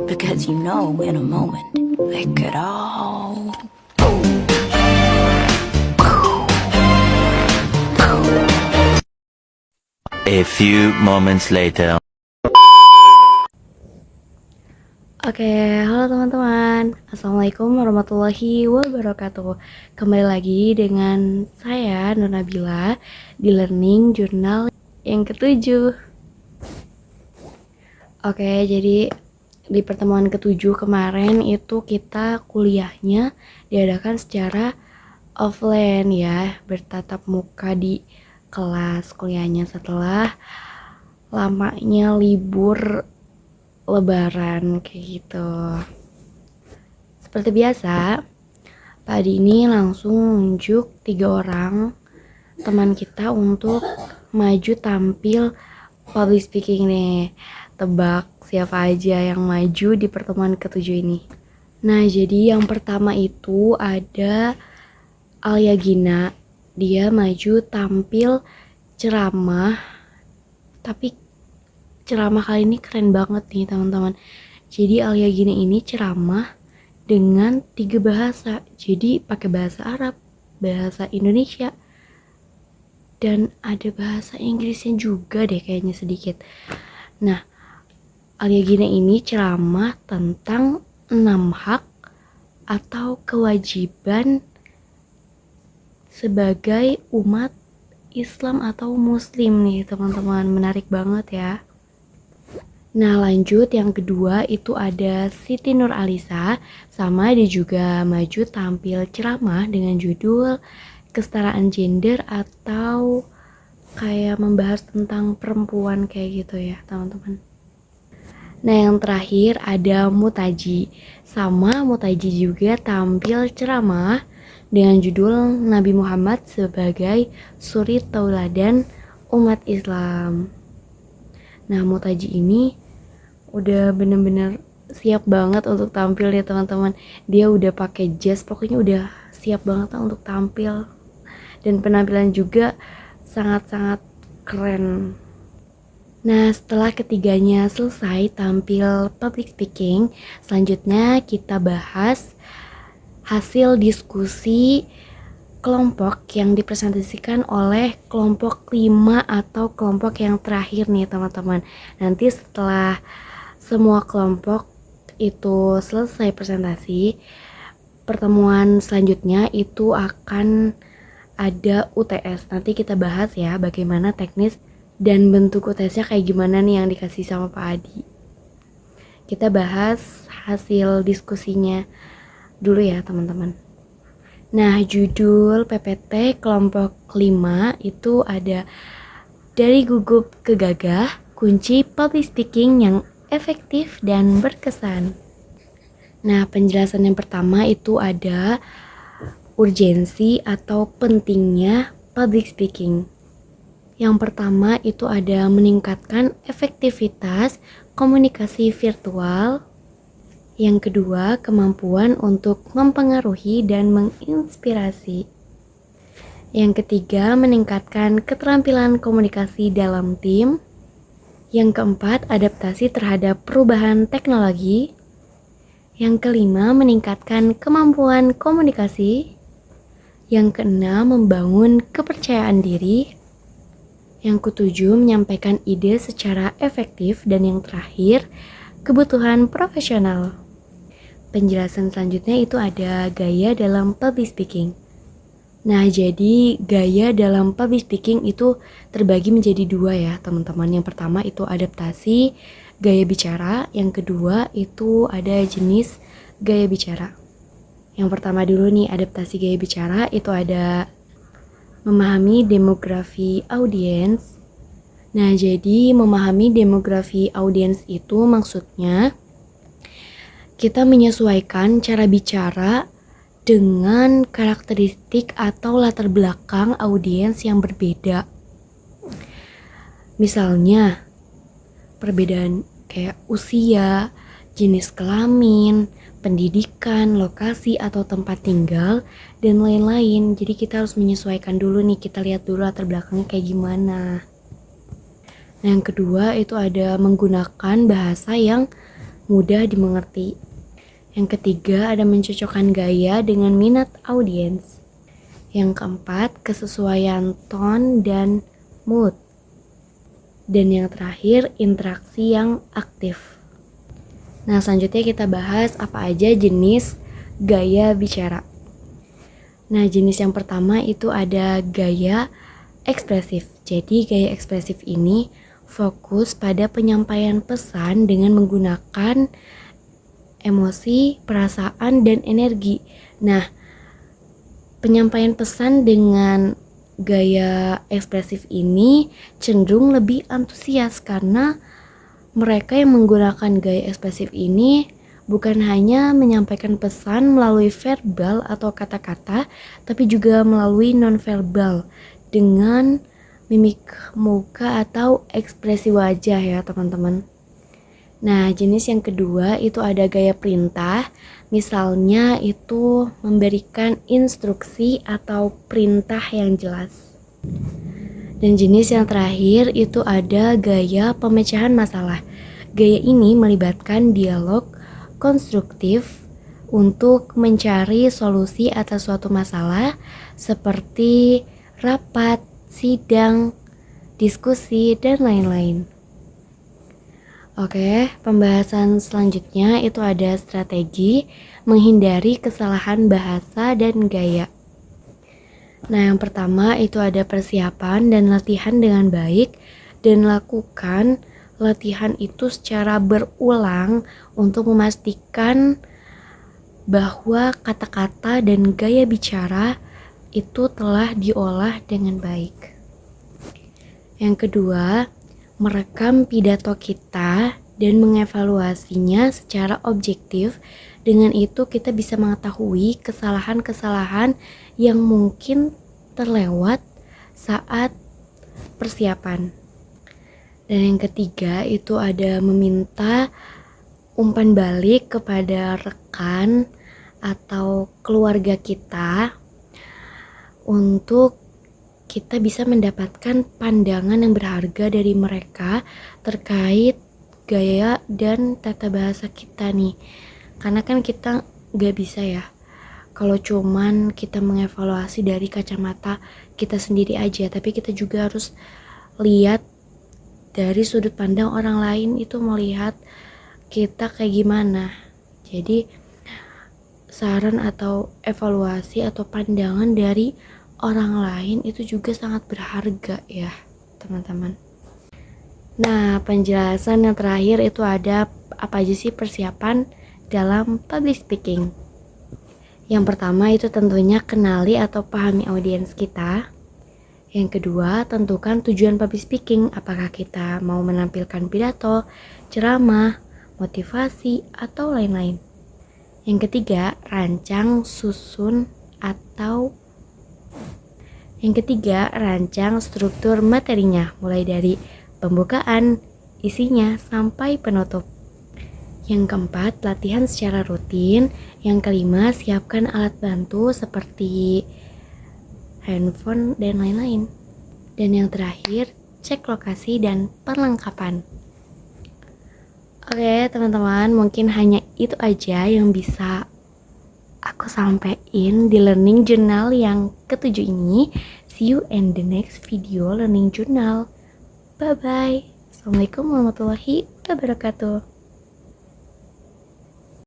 Because you know in a moment they could all. A few moments later. Oke, halo teman-teman. Assalamualaikum warahmatullahi wabarakatuh. Kembali lagi dengan saya Nur Nabila di Learning Journal yang ketujuh. Oke, jadi di pertemuan ketujuh kemarin itu kita kuliahnya diadakan secara offline ya, bertatap muka di kelas kuliahnya setelah lamanya libur Lebaran kayak gitu. Seperti biasa, Pak Adi ini langsung nunjuk 3 orang teman kita untuk maju tampil public speaking nih. Tebak siapa aja yang maju di pertemuan ketujuh ini. Nah, jadi yang pertama itu ada Alia Gina. Dia maju tampil ceramah, tapi ceramah kali ini keren banget nih teman-teman. Jadi Alia Gina ini ceramah dengan 3 bahasa. Jadi pakai bahasa Arab, bahasa Indonesia, dan ada bahasa Inggrisnya juga deh kayaknya sedikit. Nah, Alia Gina ini ceramah tentang 6 hak atau kewajiban sebagai umat Islam atau Muslim nih teman-teman. Menarik banget ya. Nah, lanjut yang kedua itu ada Siti Nur Alisa, sama dia juga maju tampil ceramah dengan judul kesetaraan gender atau kayak membahas tentang perempuan kayak gitu ya teman-teman. Nah, yang terakhir ada Mutaji, sama Mutaji juga tampil ceramah dengan judul Nabi Muhammad sebagai suri tauladan umat Islam. Nah, Mutaji ini udah bener-bener siap banget untuk tampil ya teman-teman. Dia udah pakai jas, pokoknya udah siap banget lah untuk tampil. Dan penampilan juga sangat-sangat keren. Nah, setelah ketiganya selesai tampil public speaking, selanjutnya kita bahas hasil diskusi kelompok yang dipresentasikan oleh kelompok 5 atau kelompok yang terakhir nih teman-teman. Nanti setelah semua kelompok itu selesai presentasi, pertemuan selanjutnya itu akan ada UTS. Nanti kita bahas ya bagaimana teknis dan bentuk UTS-nya kayak gimana nih yang dikasih sama Pak Adi. Kita bahas hasil diskusinya dulu ya teman-teman. Nah, judul PPT kelompok 5 itu ada dari gugup ke gagah, kunci public speaking yang efektif dan berkesan. Nah, penjelasan yang pertama itu ada urgensi atau pentingnya public speaking. Yang pertama itu ada meningkatkan efektivitas komunikasi virtual. Yang kedua, kemampuan untuk mempengaruhi dan menginspirasi. Yang ketiga, meningkatkan keterampilan komunikasi dalam tim. Yang keempat, adaptasi terhadap perubahan teknologi. Yang kelima, meningkatkan kemampuan komunikasi. Yang keenam, membangun kepercayaan diri. Yang ketujuh, menyampaikan ide secara efektif. Dan yang terakhir, kebutuhan profesional. Penjelasan selanjutnya itu ada gaya dalam public speaking. Nah, jadi gaya dalam public speaking itu terbagi menjadi 2 ya teman-teman. Yang pertama itu adaptasi gaya bicara, yang kedua itu ada jenis gaya bicara. Yang pertama dulu nih, adaptasi gaya bicara itu ada memahami demografi audiens. Nah, jadi memahami demografi audiens itu maksudnya kita menyesuaikan cara bicara dengan karakteristik atau latar belakang audiens yang berbeda. Misalnya, perbedaan kayak usia, jenis kelamin, pendidikan, lokasi atau tempat tinggal, dan lain-lain. Jadi kita harus menyesuaikan dulu nih, kita lihat dulu latar belakangnya kayak gimana. Nah, yang kedua itu ada menggunakan bahasa yang mudah dimengerti. Yang ketiga, ada mencocokkan gaya dengan minat audiens. Yang keempat, kesesuaian tone dan mood. Dan yang terakhir, interaksi yang aktif. Nah, selanjutnya kita bahas apa aja jenis gaya bicara. Nah, jenis yang pertama itu ada gaya ekspresif. Jadi, gaya ekspresif ini fokus pada penyampaian pesan dengan menggunakan emosi, perasaan, dan energi. Nah, penyampaian pesan dengan gaya ekspresif ini cenderung lebih antusias karena mereka yang menggunakan gaya ekspresif ini bukan hanya menyampaikan pesan melalui verbal atau kata-kata, tapi juga melalui nonverbal dengan mimik muka atau ekspresi wajah ya teman-teman. Nah, jenis yang kedua itu ada gaya perintah. Misalnya itu memberikan instruksi atau perintah yang jelas. Dan jenis yang terakhir itu ada gaya pemecahan masalah. Gaya ini melibatkan dialog konstruktif untuk mencari solusi atas suatu masalah seperti rapat, sidang, diskusi, dan lain-lain. Oke, pembahasan selanjutnya itu ada strategi menghindari kesalahan bahasa dan gaya. Nah, yang pertama itu ada persiapan dan latihan dengan baik, dan lakukan latihan itu secara berulang untuk memastikan bahwa kata-kata dan gaya bicara itu telah diolah dengan baik. Yang kedua, merekam pidato kita dan mengevaluasinya secara objektif. Dengan itu kita bisa mengetahui kesalahan-kesalahan yang mungkin terlewat saat persiapan. Dan yang ketiga itu ada meminta umpan balik kepada rekan atau keluarga kita untuk kita bisa mendapatkan pandangan yang berharga dari mereka terkait gaya dan tata bahasa kita nih. Karena kan kita gak bisa ya kalau cuman kita mengevaluasi dari kacamata kita sendiri aja, tapi kita juga harus lihat dari sudut pandang orang lain itu melihat kita kayak gimana. Jadi saran atau evaluasi atau pandangan dari orang lain itu juga sangat berharga ya teman-teman. Nah, penjelasan yang terakhir itu ada apa aja sih persiapan dalam public speaking. Yang pertama itu tentunya kenali atau pahami audiens kita. Yang kedua, tentukan tujuan public speaking, apakah kita mau menampilkan pidato, ceramah, motivasi, atau lain-lain. Yang ketiga, rancang struktur materinya, mulai dari pembukaan, isinya, sampai penutup. Yang keempat, latihan secara rutin. Yang kelima, siapkan alat bantu seperti handphone, dan lain-lain. Dan yang terakhir, cek lokasi dan perlengkapan. Oke teman-teman, mungkin hanya itu aja yang bisa aku sampaikan di learning journal yang ketujuh ini. See you in the next video learning journal. Bye bye. Assalamualaikum warahmatullahi wabarakatuh.